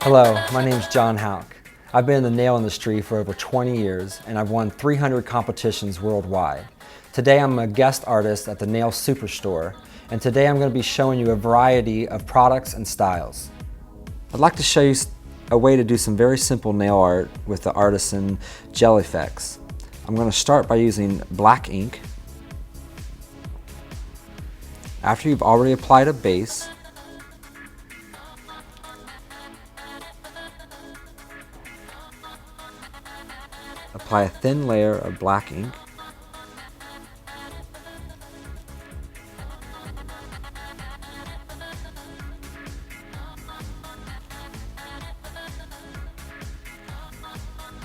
Hello, my name is John Hauk. I've been in the nail industry for over 20 years and I've won 300 competitions worldwide. Today I'm a guest artist at the Nail Superstore, and today I'm going to be showing you a variety of products and styles. I'd like to show you a way to do some very simple nail art with the Artisan GelEfex. I'm going to start by using black ink. After you've already applied a base, apply a thin layer of black ink.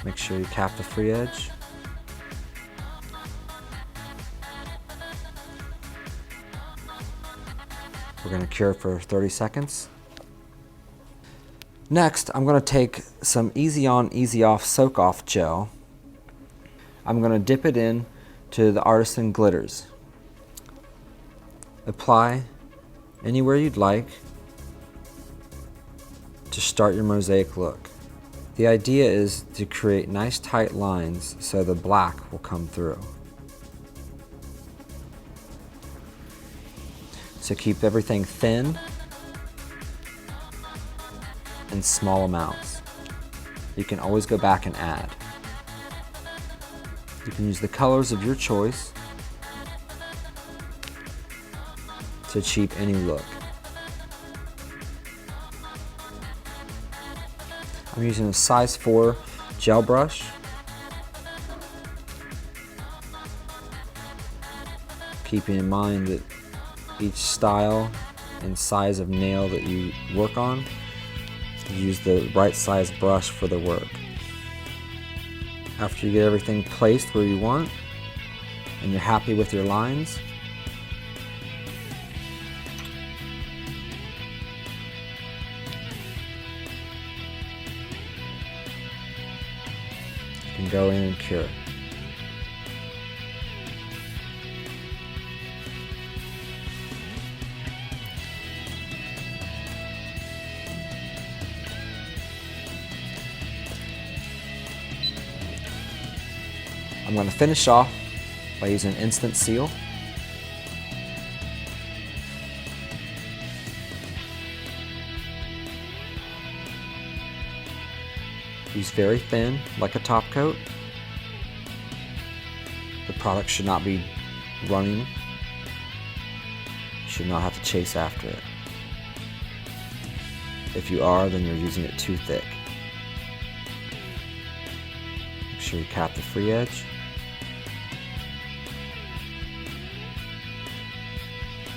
Make sure you cap the free edge. We're going to cure for 30 seconds. Next, I'm going to take some easy on, easy off soak off gel. I'm going to dip it in to the Artisan glitters. Apply anywhere you'd like to start your mosaic look. The idea is to create nice tight lines so the black will come through. So keep everything thin in small amounts. You can always go back and add. You can use the colors of your choice to achieve any look. I'm using a size 4 gel brush. Keeping in mind that each style and size of nail that you work on, use the right size brush for the work. After you get everything placed where you want and you're happy with your lines, you can go in and cure. I'm going to finish off by using instant seal. Use very thin, like a top coat. The product should not be running. You should not have to chase after it. If you are, then you're using it too thick. Make sure you cap the free edge.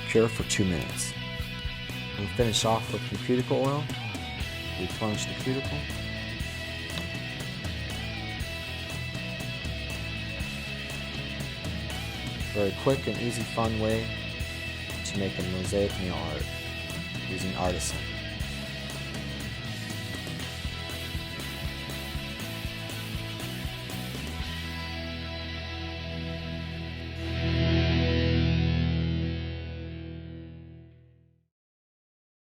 Cure for 2 minutes. We'll finish off with the cuticle oil. Replenish the cuticle. Very quick and easy, fun way to make a mosaic nail art using Artisan.